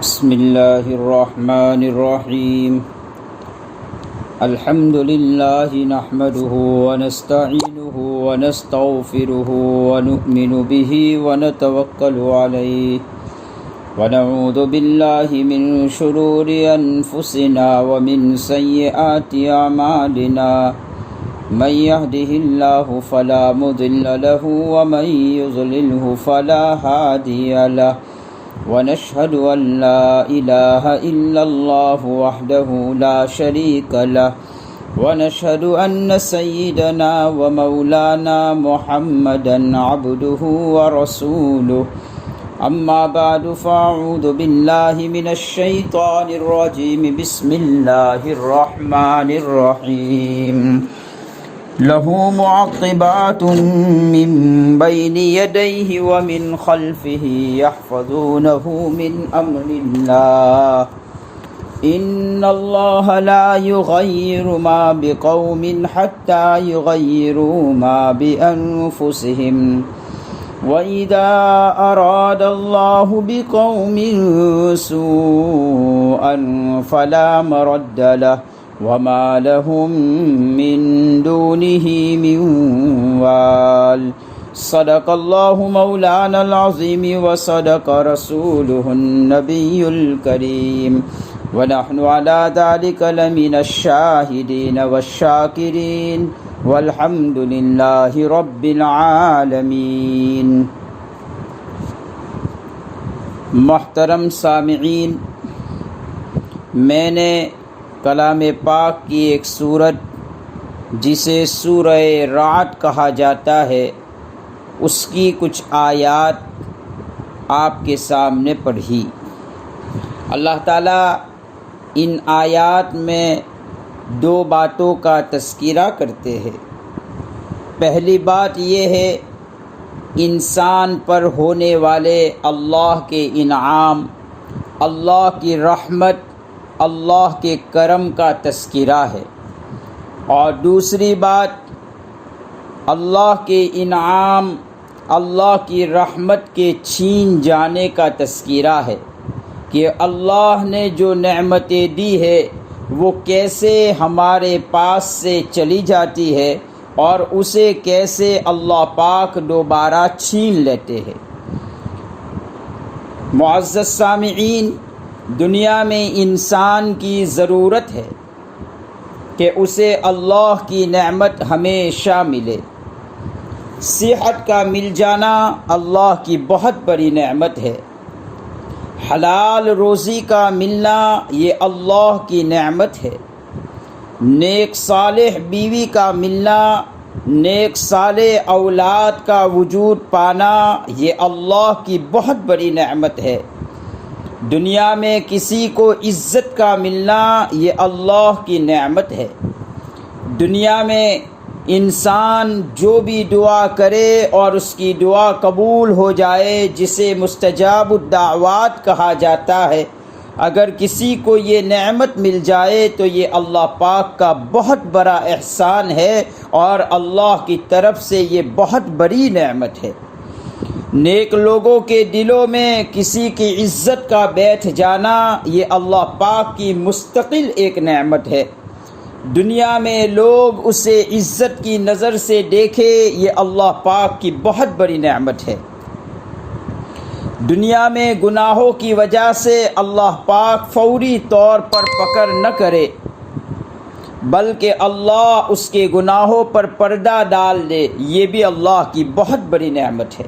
بسم الله الرحمن الرحيم. الحمد لله نحمده ونستعينه ونستغفره ونؤمن به ونتوكل عليه ونعوذ بالله من شرور أنفسنا ومن سيئات أعمالنا. من يهده الله فلا مضل له ومن يضلله فلا هادي له. ونشهد أن لا إله إلا الله وحده لا شريك له. ونشهد أن سيدنا ومولانا محمدا عبده ورسوله. أما بعد فأعوذ بالله من الشيطان الرجيم. بسم الله الرحمن الرحيم. له معقبات من بين يديه ومن خلفه يحفظونه من أمر الله. إن الله لا يغير ما بقوم حتى يغيروا ما بأنفسهم. وإذا أراد الله بقوم سوءا فلا مرد له وما لهم من دونه من وال. صدق الله مولانا العظيم وصدق رسوله النبي الكريم. ونحن على ذلك لمن الشاهدين والشاكرين والحمد لله رب العالمين. محترم سامعین، میں نے کلام پاک کی ایک سورت جسے سورہ رعد کہا جاتا ہے اس کی کچھ آیات آپ کے سامنے پڑھی۔ اللہ تعالیٰ ان آیات میں دو باتوں کا تذکرہ کرتے ہیں۔ پہلی بات یہ ہے انسان پر ہونے والے اللہ کے انعام، اللہ کی رحمت، اللہ کے کرم کا تذکرہ ہے، اور دوسری بات اللہ کے انعام، اللہ کی رحمت کے چھین جانے کا تذکرہ ہے کہ اللہ نے جو نعمتیں دی ہے وہ کیسے ہمارے پاس سے چلی جاتی ہے اور اسے کیسے اللہ پاک دوبارہ چھین لیتے ہیں۔ معزز سامعین، دنیا میں انسان کی ضرورت ہے کہ اسے اللہ کی نعمت ہمیشہ ملے۔ صحت کا مل جانا اللہ کی بہت بڑی نعمت ہے۔ حلال روزی کا ملنا یہ اللہ کی نعمت ہے۔ نیک صالح بیوی کا ملنا، نیک صالح اولاد کا وجود پانا یہ اللہ کی بہت بڑی نعمت ہے۔ دنیا میں کسی کو عزت کا ملنا یہ اللہ کی نعمت ہے۔ دنیا میں انسان جو بھی دعا کرے اور اس کی دعا قبول ہو جائے، جسے مستجاب الدعوات کہا جاتا ہے، اگر کسی کو یہ نعمت مل جائے تو یہ اللہ پاک کا بہت بڑا احسان ہے اور اللہ کی طرف سے یہ بہت بڑی نعمت ہے۔ نیک لوگوں کے دلوں میں کسی کی عزت کا بیٹھ جانا یہ اللہ پاک کی مستقل ایک نعمت ہے۔ دنیا میں لوگ اسے عزت کی نظر سے دیکھے یہ اللہ پاک کی بہت بڑی نعمت ہے۔ دنیا میں گناہوں کی وجہ سے اللہ پاک فوری طور پر پکڑ نہ کرے، بلکہ اللہ اس کے گناہوں پر پردہ ڈال دے، یہ بھی اللہ کی بہت بڑی نعمت ہے۔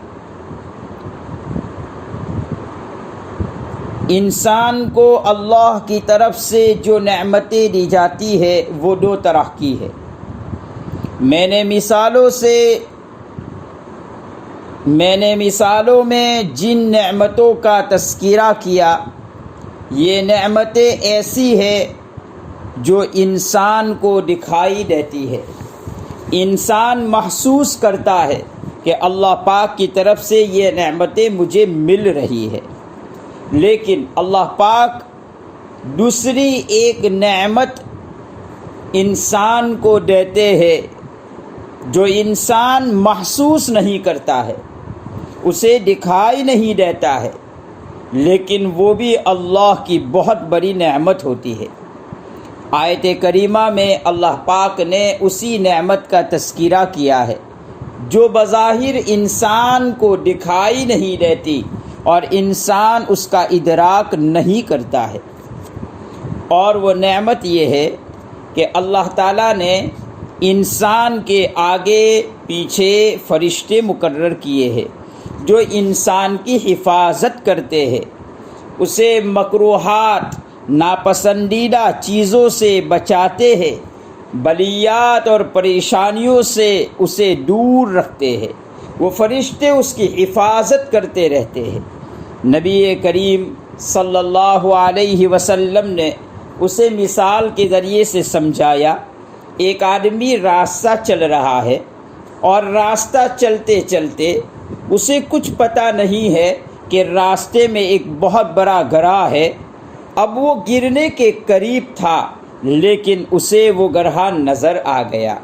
انسان کو اللہ کی طرف سے جو نعمتیں دی جاتی ہے وہ دو طرح کی ہے۔ میں نے مثالوں میں جن نعمتوں کا تذکرہ کیا، یہ نعمتیں ایسی ہے جو انسان کو دکھائی دیتی ہے۔ انسان محسوس کرتا ہے کہ اللہ پاک کی طرف سے یہ نعمتیں مجھے مل رہی ہے، لیکن اللہ پاک دوسری ایک نعمت انسان کو دیتے ہیں جو انسان محسوس نہیں کرتا ہے، اسے دکھائی نہیں دیتا ہے، لیکن وہ بھی اللہ کی بہت بڑی نعمت ہوتی ہے۔ آیت کریمہ میں اللہ پاک نے اسی نعمت کا تذکرہ کیا ہے جو بظاہر انسان کو دکھائی نہیں دیتی اور انسان اس کا ادراک نہیں کرتا ہے، اور وہ نعمت یہ ہے کہ اللہ تعالیٰ نے انسان کے آگے پیچھے فرشتے مقرر کیے ہیں جو انسان کی حفاظت کرتے ہیں، اسے مکروہات ناپسندیدہ چیزوں سے بچاتے ہیں، بلیات اور پریشانیوں سے اسے دور رکھتے ہیں۔ وہ فرشتے اس کی حفاظت کرتے رہتے ہیں۔ نبی کریم صلی اللہ علیہ وسلم نے اسے مثال کے ذریعے سے سمجھایا۔ ایک آدمی راستہ چل رہا ہے اور راستہ چلتے چلتے اسے کچھ پتہ نہیں ہے کہ راستے میں ایک بہت بڑا گڑھا ہے۔ اب وہ گرنے کے قریب تھا لیکن اسے وہ گڑھا نظر آ گیا،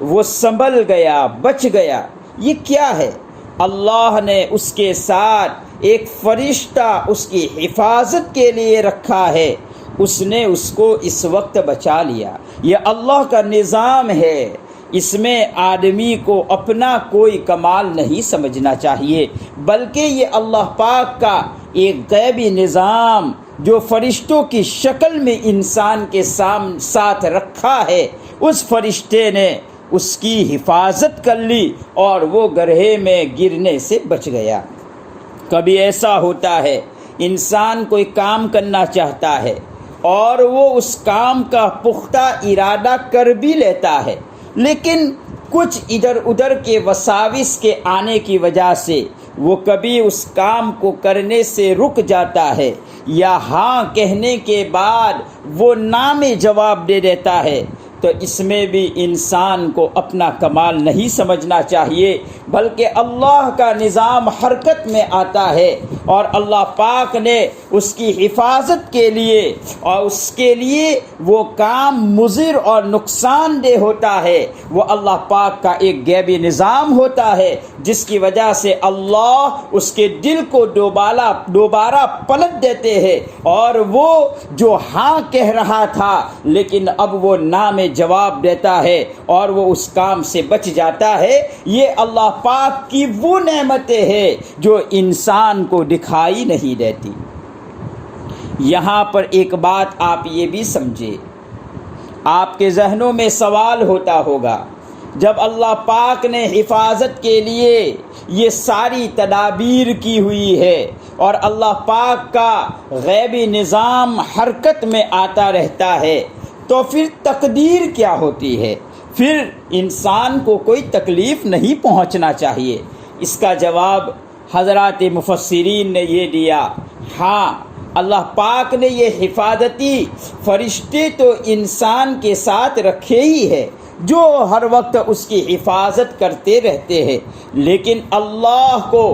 وہ سنبھل گیا، بچ گیا۔ یہ کیا ہے؟ اللہ نے اس کے ساتھ ایک فرشتہ اس کی حفاظت کے لیے رکھا ہے، اس نے اس کو اس وقت بچا لیا۔ یہ اللہ کا نظام ہے، اس میں آدمی کو اپنا کوئی کمال نہیں سمجھنا چاہیے، بلکہ یہ اللہ پاک کا ایک غیبی نظام جو فرشتوں کی شکل میں انسان کے ساتھ رکھا ہے، اس فرشتے نے اس کی حفاظت کر لی اور وہ گڑھے میں گرنے سے بچ گیا۔ کبھی ایسا ہوتا ہے انسان کوئی کام کرنا چاہتا ہے اور وہ اس کام کا پختہ ارادہ کر بھی لیتا ہے، لیکن کچھ ادھر ادھر کے وساوس کے آنے کی وجہ سے وہ کبھی اس کام کو کرنے سے رک جاتا ہے، یا ہاں کہنے کے بعد وہ نہ میں جواب دے دیتا ہے۔ تو اس میں بھی انسان کو اپنا کمال نہیں سمجھنا چاہیے، بلکہ اللہ کا نظام حرکت میں آتا ہے اور اللہ پاک نے اس کی حفاظت کے لیے اور اس کے لیے وہ کام مضر اور نقصان دہ ہوتا ہے، وہ اللہ پاک کا ایک غیبی نظام ہوتا ہے جس کی وجہ سے اللہ اس کے دل کو دوبارہ پلٹ دیتے ہیں، اور وہ جو ہاں کہہ رہا تھا لیکن اب وہ نہ میں جواب دیتا ہے اور وہ اس کام سے بچ جاتا ہے۔ یہ اللہ پاک کی وہ نعمتیں ہیں جو انسان کو دکھائی نہیں دیتی۔ یہاں پر ایک بات آپ یہ بھی سمجھے، آپ کے ذہنوں میں سوال ہوتا ہوگا، جب اللہ پاک نے حفاظت کے لیے یہ ساری تدابیر کی ہوئی ہے اور اللہ پاک کا غیبی نظام حرکت میں آتا رہتا ہے، تو پھر تقدیر کیا ہوتی ہے؟ پھر انسان کو کوئی تکلیف نہیں پہنچنا چاہیے۔ اس کا جواب حضرات مفسرین نے یہ دیا، ہاں اللہ پاک نے یہ حفاظتی فرشتے تو انسان کے ساتھ رکھے ہی ہے جو ہر وقت اس کی حفاظت کرتے رہتے ہیں، لیکن اللہ کو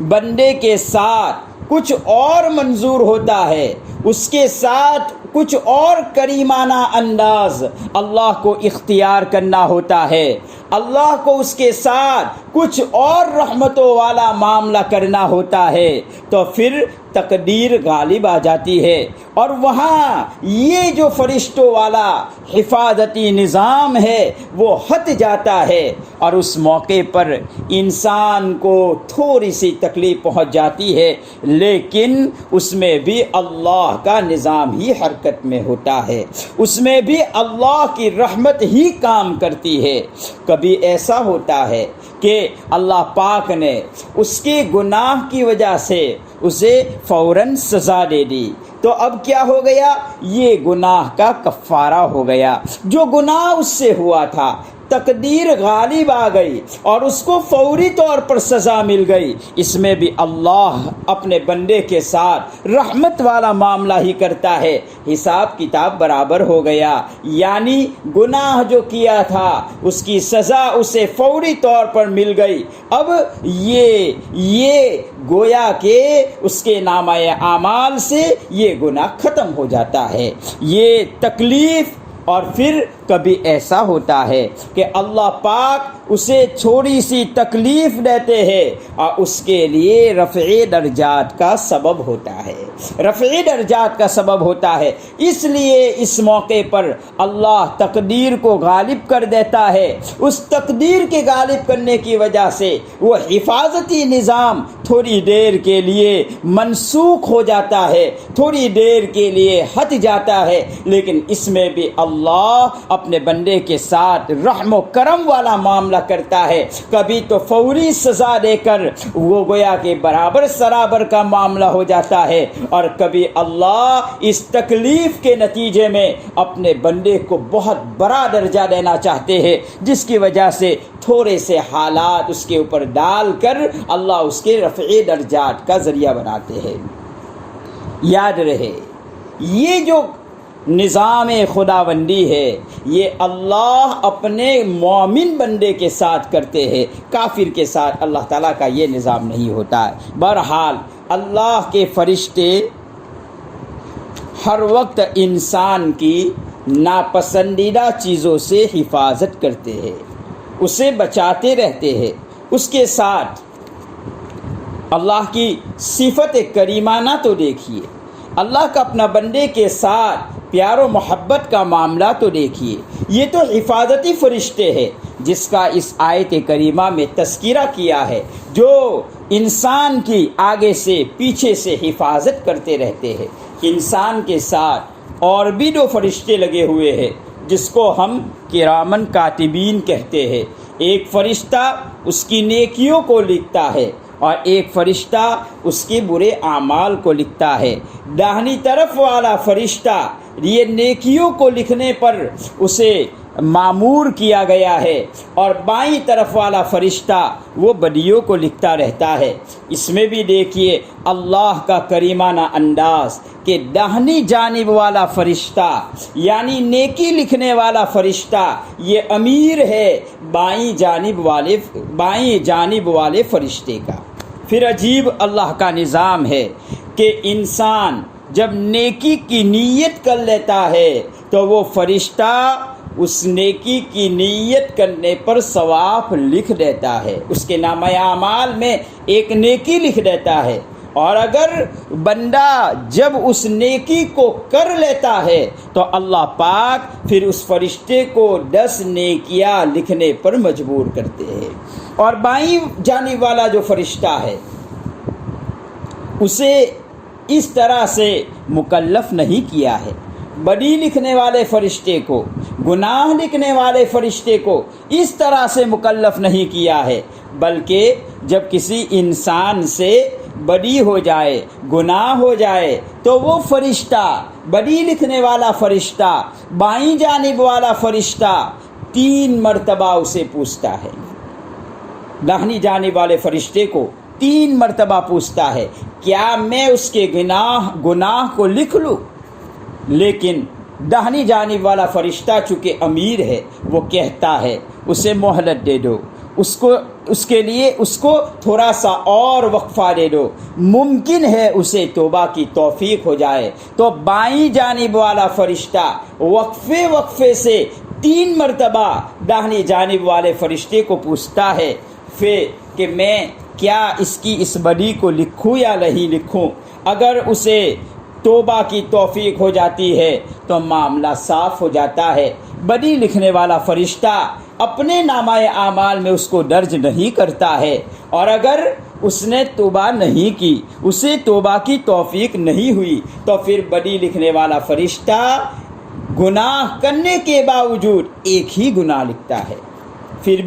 بندے کے ساتھ کچھ اور منظور ہوتا ہے، اس کے ساتھ کچھ اور کریمانہ انداز اللہ کو اختیار کرنا ہوتا ہے، اللہ کو اس کے ساتھ کچھ اور رحمتوں والا معاملہ کرنا ہوتا ہے، تو پھر تقدیر غالب آ جاتی ہے، اور وہاں یہ جو فرشتوں والا حفاظتی نظام ہے وہ ہٹ جاتا ہے، اور اس موقع پر انسان کو تھوڑی سی تکلیف پہنچ جاتی ہے، لیکن اس میں بھی اللہ کا نظام ہی حرکت میں ہوتا ہے، اس میں بھی اللہ کی رحمت ہی کام کرتی ہے۔ کبھی ایسا ہوتا ہے کہ اللہ پاک نے اس کے گناہ کی وجہ سے اسے فوراً سزا دے دی، تو اب کیا ہو گیا؟ یہ گناہ کا کفارہ ہو گیا۔ جو گناہ اس سے ہوا تھا، تقدیر غالب آ گئی اور اس کو فوری طور پر سزا مل گئی۔ اس میں بھی اللہ اپنے بندے کے ساتھ رحمت والا معاملہ ہی کرتا ہے، حساب کتاب برابر ہو گیا، یعنی گناہ جو کیا تھا اس کی سزا اسے فوری طور پر مل گئی۔ اب یہ گویا کہ اس کے نامہ اعمال سے یہ گناہ ختم ہو جاتا ہے۔ یہ تکلیف اور پھر کبھی ایسا ہوتا ہے کہ اللہ پاک اسے تھوڑی سی تکلیف دیتے ہیں اور اس کے لیے رفع درجات کا سبب ہوتا ہے، رفع درجات کا سبب ہوتا ہے۔ اس لیے اس موقع پر اللہ تقدیر کو غالب کر دیتا ہے۔ اس تقدیر کے غالب کرنے کی وجہ سے وہ حفاظتی نظام تھوڑی دیر کے لیے منسوخ ہو جاتا ہے، تھوڑی دیر کے لیے ہٹ جاتا ہے، لیکن اس میں بھی اللہ اپنے بندے کے ساتھ رحم و کرم والا معاملہ کرتا ہے۔ کبھی تو فوری سزا دے کر وہ گویا کہ برابر سرابر کا معاملہ ہو جاتا ہے، اور کبھی اللہ اس تکلیف کے نتیجے میں اپنے بندے کو بہت بڑا درجہ دینا چاہتے ہیں، جس کی وجہ سے تھوڑے سے حالات اس کے اوپر ڈال کر اللہ اس کے رفع درجات کا ذریعہ بناتے ہیں۔ یاد رہے یہ جو نظام خداوندی ہے یہ اللہ اپنے مومن بندے کے ساتھ کرتے ہیں، کافر کے ساتھ اللہ تعالیٰ کا یہ نظام نہیں ہوتا ہے۔ بہرحال اللہ کے فرشتے ہر وقت انسان کی ناپسندیدہ چیزوں سے حفاظت کرتے ہیں، اسے بچاتے رہتے ہیں۔ اس کے ساتھ اللہ کی صفت کریمانہ تو دیکھیے، اللہ کا اپنا بندے کے ساتھ پیار و محبت کا معاملہ تو دیکھیے۔ یہ تو حفاظتی فرشتے ہیں جس کا اس آیت کریمہ میں تذکرہ کیا ہے، جو انسان کی آگے سے پیچھے سے حفاظت کرتے رہتے ہیں۔ انسان کے ساتھ اور بھی دو فرشتے لگے ہوئے ہیں جس کو ہم کرامن کاتبین کہتے ہیں۔ ایک فرشتہ اس کی نیکیوں کو لکھتا ہے اور ایک فرشتہ اس کے برے اعمال کو لکھتا ہے۔ داہنی طرف والا فرشتہ یہ نیکیوں کو لکھنے پر اسے مامور کیا گیا ہے، اور بائیں طرف والا فرشتہ وہ بدیوں کو لکھتا رہتا ہے۔ اس میں بھی دیکھیے اللہ کا کریمانہ انداز کہ داہنی جانب والا فرشتہ یعنی نیکی لکھنے والا فرشتہ یہ امیر ہے بائیں جانب والے فرشتے کا۔ پھر عجیب اللہ کا نظام ہے کہ انسان جب نیکی کی نیت کر لیتا ہے تو وہ فرشتہ اس نیکی کی نیت کرنے پر ثواب لکھ دیتا ہے، اس کے نامہ اعمال میں ایک نیکی لکھ دیتا ہے۔ اور اگر بندہ جب اس نیکی کو کر لیتا ہے تو اللہ پاک پھر اس فرشتے کو 10 نیکیاں لکھنے پر مجبور کرتے ہیں۔ اور بائیں جانب والا جو فرشتہ ہے اسے اس طرح سے مکلف نہیں کیا ہے۔ بدی لکھنے والے فرشتے کو، گناہ لکھنے والے فرشتے کو اس طرح سے مکلف نہیں کیا ہے، بلکہ جب کسی انسان سے بدی ہو جائے، گناہ ہو جائے، تو وہ فرشتہ، بدی لکھنے والا فرشتہ، بائیں جانب والا فرشتہ 3 مرتبہ اسے پوچھتا ہے۔ داہنی جانب والے فرشتے کو 3 مرتبہ پوچھتا ہے کیا میں اس کے گناہ کو لکھ لوں؟ لیکن داہنی جانب والا فرشتہ چونکہ امیر ہے وہ کہتا ہے اسے مہلت دے دو، اس کے لیے اس کو تھوڑا سا اور وقفہ دے دو، ممکن ہے اسے توبہ کی توفیق ہو جائے۔ تو بائیں جانب والا فرشتہ وقفے سے 3 مرتبہ داہنی جانب والے فرشتے کو پوچھتا ہے پھر کہ میں کیا اس کی اس بدی کو لکھوں یا نہیں لکھوں۔ اگر اسے توبہ کی توفیق ہو جاتی ہے تو معاملہ صاف ہو جاتا ہے۔ بدی لکھنے والا فرشتہ اپنے نامہ اعمال میں اس کو درج نہیں کرتا ہے، اور اگر اس نے توبہ نہیں کی، اسے توبہ کی توفیق نہیں ہوئی، تو پھر بدی لکھنے والا فرشتہ گناہ کرنے کے باوجود ایک ہی گناہ لکھتا ہے۔ پھر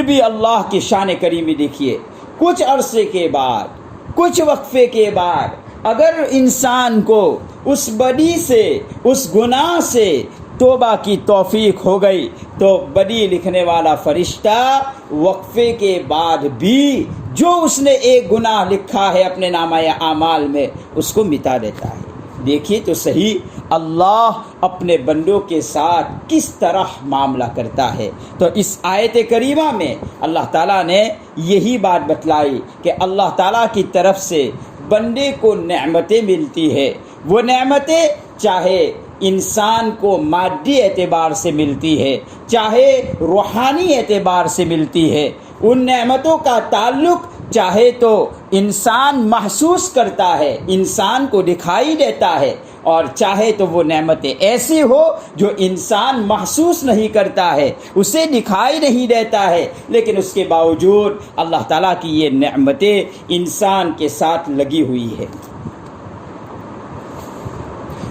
بھی اللہ کی شان کریمی دیکھیے، کچھ عرصے کے بعد، کچھ وقفے کے بعد اگر انسان کو اس بدی سے، اس گناہ سے توبہ کی توفیق ہو گئی تو بدی لکھنے والا فرشتہ وقفے کے بعد بھی جو اس نے ایک گناہ لکھا ہے اپنے نامہ اعمال میں اس کو مٹا دیتا ہے۔ دیکھیے تو صحیح اللہ اپنے بندوں کے ساتھ کس طرح معاملہ کرتا ہے۔ تو اس آیت کریمہ میں اللہ تعالیٰ نے یہی بات بتلائی کہ اللہ تعالیٰ کی طرف سے بندے کو نعمتیں ملتی ہے، وہ نعمتیں چاہے انسان کو مادی اعتبار سے ملتی ہے چاہے روحانی اعتبار سے ملتی ہے، ان نعمتوں کا تعلق چاہے تو انسان محسوس کرتا ہے، انسان کو دکھائی دیتا ہے، اور چاہے تو وہ نعمتیں ایسی ہو جو انسان محسوس نہیں کرتا ہے، اسے دکھائی نہیں دیتا ہے، لیکن اس کے باوجود اللہ تعالیٰ کی یہ نعمتیں انسان کے ساتھ لگی ہوئی ہے۔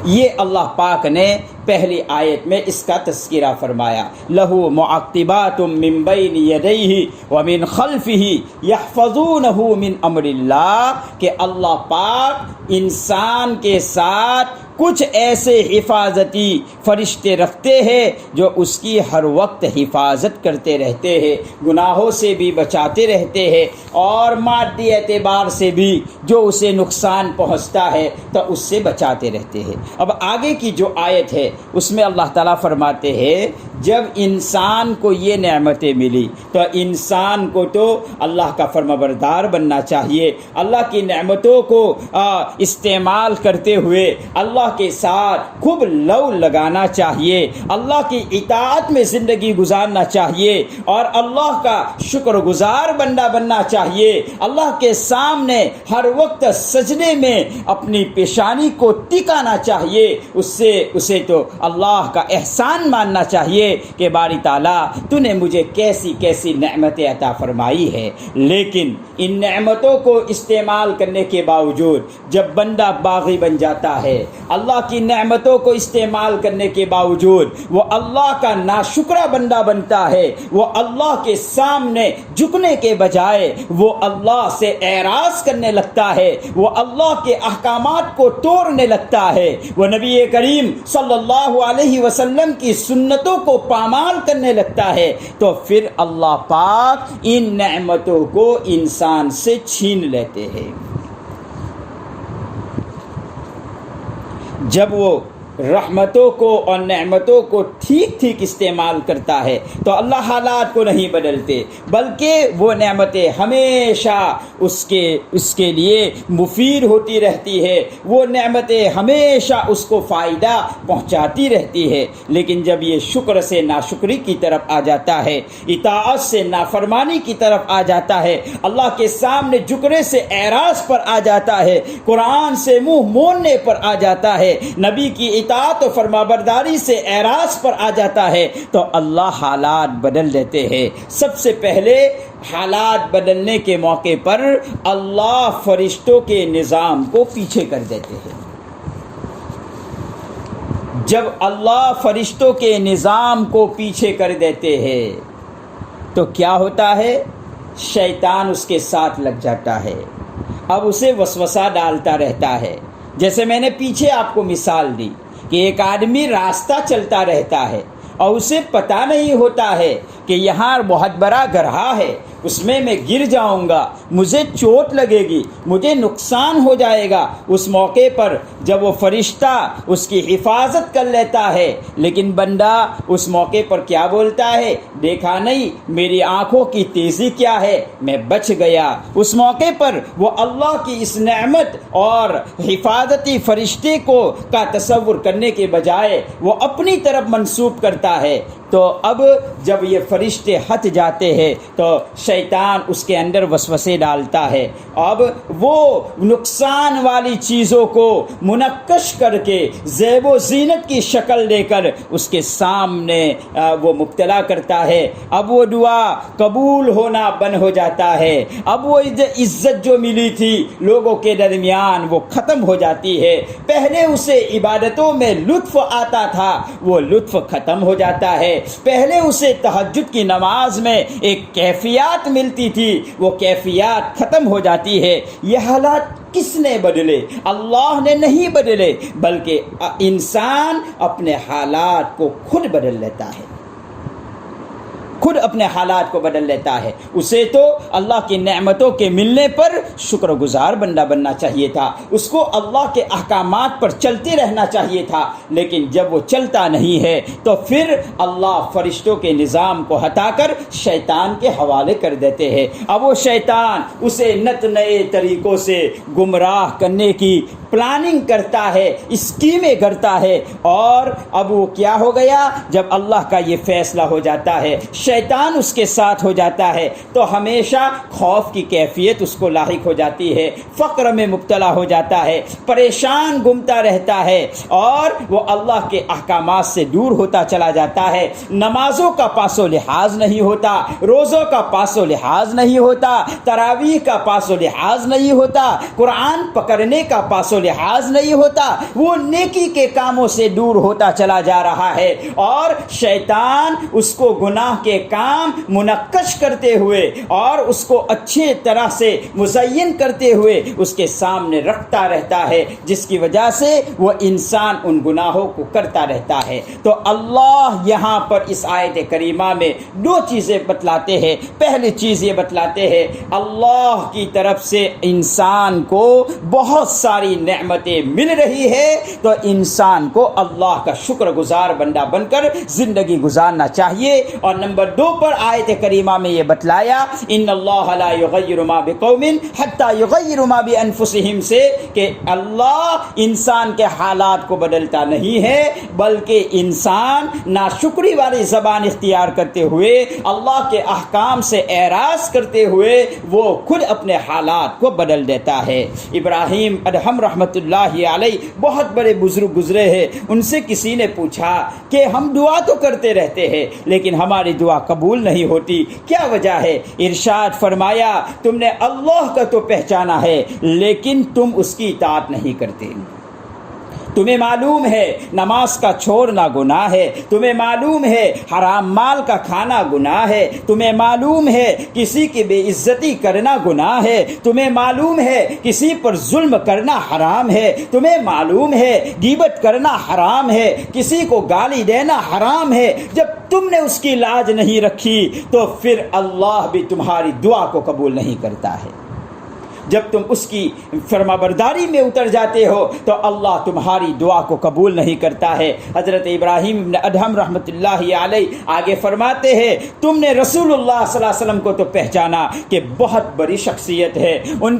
یہ اللہ پاک نے پہلی آیت میں اس کا تذکرہ فرمایا، لہو معقبات من بین یدیہ ومن خلفہ یحفظونہ من امر اللہ، کہ اللہ پاک انسان کے ساتھ کچھ ایسے حفاظتی فرشتے رکھتے ہیں جو اس کی ہر وقت حفاظت کرتے رہتے ہیں، گناہوں سے بھی بچاتے رہتے ہیں، اور مادی اعتبار سے بھی جو اسے نقصان پہنچتا ہے تو اس سے بچاتے رہتے ہیں۔ اب آگے کی جو آیت ہے اس میں اللہ تعالیٰ فرماتے ہیں جب انسان کو یہ نعمتیں ملی تو انسان کو تو اللہ کا فرمانبردار بننا چاہیے، اللہ کی نعمتوں کو استعمال کرتے ہوئے اللہ کے ساتھ خوب لو لگانا چاہیے، اللہ کی اطاعت میں زندگی گزارنا چاہیے، اور اللہ کا شکر گزار بندہ بننا چاہیے، اللہ کے سامنے ہر وقت سجدے میں اپنی پیشانی کو ٹکانا چاہیے، اسے تو اللہ کا احسان ماننا چاہیے کہ باری تعالیٰ تو نے مجھے کیسی کیسی نعمتیں عطا فرمائی ہے۔ لیکن ان نعمتوں کو استعمال کرنے کے باوجود جب بندہ باغی بن جاتا ہے، اللہ کی نعمتوں کو استعمال کرنے کے باوجود وہ اللہ کا ناشکرہ بندہ بنتا ہے، وہ اللہ کے سامنے جھکنے کے بجائے وہ اللہ سے اعراض کرنے لگتا ہے، وہ اللہ کے احکامات کو توڑنے لگتا ہے، وہ نبی کریم صلی اللہ علیہ وسلم کی سنتوں کو پامال کرنے لگتا ہے، تو پھر اللہ پاک ان نعمتوں کو انسان سے چھین لیتے ہیں۔ جب وہ رحمتوں کو اور نعمتوں کو ٹھیک استعمال کرتا ہے تو اللہ حالات کو نہیں بدلتے، بلکہ وہ نعمتیں ہمیشہ اس کے لیے مفید ہوتی رہتی ہے، وہ نعمتیں ہمیشہ اس کو فائدہ پہنچاتی رہتی ہے۔ لیکن جب یہ شکر سے ناشکری کی طرف آ جاتا ہے، اطاعت سے نافرمانی کی طرف آ جاتا ہے، اللہ کے سامنے جھکنے سے اعراض پر آ جاتا ہے، قرآن سے منہ موڑنے پر آ جاتا ہے، نبی کی اطاعت و فرمانبرداری سے اعراض پر آ جاتا ہے، تو اللہ حالات بدل دیتے ہیں۔ سب سے پہلے حالات بدلنے کے موقع پر اللہ فرشتوں کے نظام کو پیچھے کر دیتے ہیں۔ جب اللہ فرشتوں کے نظام کو پیچھے کر دیتے ہیں تو کیا ہوتا ہے؟ شیطان اس کے ساتھ لگ جاتا ہے، اب اسے وسوسہ ڈالتا رہتا ہے۔ جیسے میں نے پیچھے آپ کو مثال دی کہ ایک آدمی راستہ چلتا رہتا ہے اور اسے پتہ نہیں ہوتا ہے کہ یہاں بہت بڑا گڑھا ہے، اس میں گر جاؤں گا، مجھے چوٹ لگے گی، مجھے نقصان ہو جائے گا۔ اس موقع پر جب وہ فرشتہ اس کی حفاظت کر لیتا ہے، لیکن بندہ اس موقع پر کیا بولتا ہے؟ دیکھا نہیں میری آنکھوں کی تیزی کیا ہے، میں بچ گیا۔ اس موقع پر وہ اللہ کی اس نعمت اور حفاظتی فرشتے کا تصور کرنے کے بجائے وہ اپنی طرف منسوب کرتا ہے۔ تو اب جب یہ فرشتے ہٹ جاتے ہیں تو شیطان اس کے اندر وسوسے ڈالتا ہے، اب وہ نقصان والی چیزوں کو منقش کر کے زیب و زینت کی شکل دے کر اس کے سامنے وہ مبتلا کرتا ہے۔ اب وہ دعا قبول ہونا بند ہو جاتا ہے، اب وہ عزت جو ملی تھی لوگوں کے درمیان وہ ختم ہو جاتی ہے۔ پہلے اسے عبادتوں میں لطف آتا تھا، وہ لطف ختم ہو جاتا ہے۔ پہلے اسے تہجد کی نماز میں ایک کیفیات ملتی تھی، وہ کیفیات ختم ہو جاتی ہے۔ یہ حالات کس نے بدلے؟ اللہ نے نہیں بدلے، بلکہ انسان اپنے حالات کو خود بدل لیتا ہے، خود اپنے حالات کو بدل لیتا ہے. اسے تو اللہ کی نعمتوں کے ملنے پر شکر گزار بندہ بننا چاہیے تھا, اس کو اللہ کے احکامات پر چلتے رہنا چاہیے تھا, لیکن جب وہ چلتا نہیں ہے تو پھر اللہ فرشتوں کے نظام کو ہٹا کر شیطان کے حوالے کر دیتے ہیں. اب وہ شیطان اسے نت نئے طریقوں سے گمراہ کرنے کی پلاننگ کرتا ہے, اسکیمیں کرتا ہے, اور اب وہ کیا ہو گیا, جب اللہ کا یہ فیصلہ ہو جاتا ہے, شیطان اس کے ساتھ ہو جاتا ہے, تو ہمیشہ خوف کی کیفیت اس کو لاحق ہو جاتی ہے, فقر میں مبتلا ہو جاتا ہے, پریشان گھومتا رہتا ہے, اور وہ اللہ کے احکامات سے دور ہوتا چلا جاتا ہے. نمازوں کا پاس و لحاظ نہیں ہوتا, روزوں کا پاس و لحاظ نہیں ہوتا, تراویح کا پاس و لحاظ نہیں ہوتا, قرآن پکڑنے کا پاس و لحاظ نہیں ہوتا, وہ نیکی کے کاموں سے دور ہوتا چلا جا رہا ہے, اور شیطان اس کو گناہ کے کام منقش کرتے ہوئے اور اس کو اچھے طرح سے مزین کرتے ہوئے اس کے سامنے رکھتا رہتا ہے, جس کی وجہ سے وہ انسان ان گناہوں کو کرتا رہتا ہے. تو اللہ یہاں پر اس آیت کریمہ میں دو چیزیں بتلاتے ہیں. پہلی چیز یہ بتلاتے ہیں اللہ کی طرف سے انسان کو بہت ساری نعمتیں مل رہی ہے, تو انسان کو اللہ کا شکر گزار بندہ بن کر زندگی گزارنا چاہیے. اور نمبر 2 پر آیت کریمہ میں یہ بتلایا ان اللہ لا یغیر ما بقوم حتی یغیر ما بانفسہم سے, کہ اللہ انسان کے حالات کو بدلتا نہیں ہے, بلکہ انسان ناشکری والی زبان اختیار کرتے ہوئے اللہ کے احکام سے اعراض کرتے ہوئے وہ خود اپنے حالات کو بدل دیتا ہے. ابراہیم ادہم رحمۃ اللہ علیہ بہت بڑے بزرگ گزرے ہیں, ان سے کسی نے پوچھا کہ ہم دعا تو کرتے رہتے ہیں لیکن ہماری دعا قبول نہیں ہوتی, کیا وجہ ہے؟ ارشاد فرمایا تم نے اللہ کا تو پہچانا ہے لیکن تم اس کی اطاعت نہیں کرتے. تمہیں معلوم ہے نماز کا چھوڑنا گناہ ہے, تمہیں معلوم ہے حرام مال کا کھانا گناہ ہے, تمہیں معلوم ہے کسی کی بے عزتی کرنا گناہ ہے, تمہیں معلوم ہے کسی پر ظلم کرنا حرام ہے, تمہیں معلوم ہے غیبت کرنا حرام ہے, کسی کو گالی دینا حرام ہے. جب تم نے اس کی لاج نہیں رکھی تو پھر اللہ بھی تمہاری دعا کو قبول نہیں کرتا ہے. جب تم اس کی فرمانبرداری میں اتر جاتے ہو تو اللہ تمہاری دعا کو قبول نہیں کرتا ہے. حضرت ابراہیم بن ادہم رحمۃ اللہ علیہ آگے فرماتے ہیں تم نے رسول اللہ صلی اللہ علیہ وسلم کو تو پہچانا کہ بہت بڑی شخصیت ہے, ان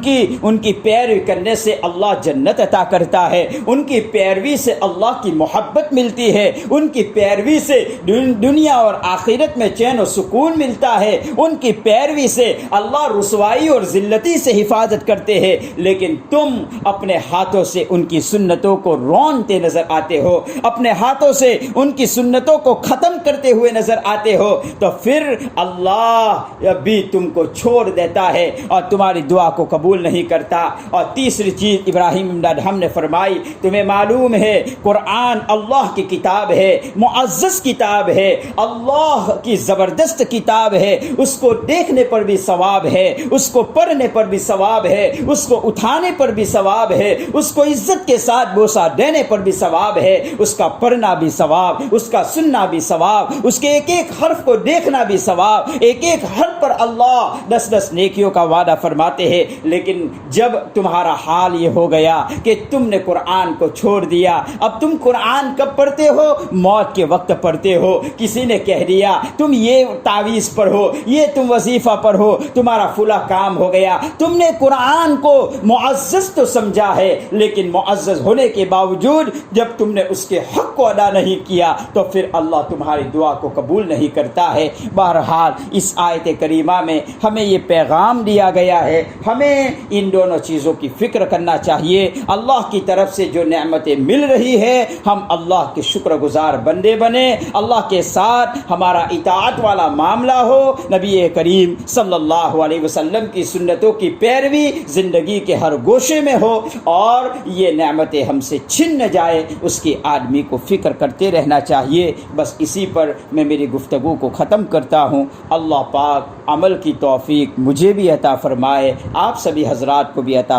کی پیروی کرنے سے اللہ جنت عطا کرتا ہے, ان کی پیروی سے اللہ کی محبت ملتی ہے, ان کی پیروی سے دنیا اور آخرت میں چین و سکون ملتا ہے, ان کی پیروی سے اللہ رسوائی اور ذلتی سے حفاظت کرتے ہیں. لیکن تم اپنے ہاتھوں سے ان کی سنتوں کو رونتے نظر آتے ہو, اپنے ہاتھوں سے ان کی سنتوں کو ختم کرتے ہوئے نظر آتے ہو, تو پھر اللہ بھی تم کو چھوڑ دیتا ہے اور تمہاری دعا کو قبول نہیں کرتا. اور تیسری چیز ابراہیم بن ادہم نے فرمائی تمہیں معلوم ہے قرآن اللہ کی کتاب ہے, معزز کتاب ہے, اللہ کی زبردست کتاب ہے, اس کو دیکھنے پر بھی ثواب ہے, اس کو پڑھنے پر بھی ثواب ہے, اس کو اٹھانے پر بھی ثواب ہے, اس کو عزت کے ساتھ بوسہ دینے پر بھی ثواب ہے, اس کا پڑھنا بھی ثواب, اس کا سننا بھی ثواب, اس کے ایک ایک حرف کو دیکھنا بھی ثواب, ایک ایک حرف پر اللہ 10 نیکیوں کا وعدہ فرماتے ہیں. لیکن جب تمہارا حال یہ ہو گیا کہ تم نے قرآن کو چھوڑ دیا, اب تم قرآن کب پڑھتے ہو؟ موت کے وقت پڑھتے ہو. کسی نے کہہ دیا تم یہ تعویذ پڑھو, یہ تم وظیفہ پڑھو, تمہارا فلاں کام ہو گیا. تم نے قرآن کو معزز تو سمجھا ہے, لیکن معزز ہونے کے باوجود جب تم نے اس کے حق کو ادا نہیں کیا تو پھر اللہ تمہاری دعا کو قبول نہیں کرتا ہے. بہرحال اس آیت کریمہ میں ہمیں یہ پیغام دیا گیا ہے, ہمیں ان دونوں چیزوں کی فکر کرنا چاہیے. اللہ کی طرف سے جو نعمتیں مل رہی ہے ہم اللہ کے شکر گزار بندے بنے, اللہ کے ساتھ ہمارا اطاعت والا معاملہ ہو, نبی کریم صلی اللہ علیہ وسلم کی سنتوں کی پیروی زندگی کے ہر گوشے میں ہو, اور یہ نعمتیں ہم سے چھن نہ جائے اس کی آدمی کو فکر کرتے رہنا چاہیے. بس اسی پر میں میری گفتگو کو ختم کرتا ہوں. اللہ پاک عمل کی توفیق مجھے بھی عطا فرمائے, آپ سبھی حضرات کو بھی عطا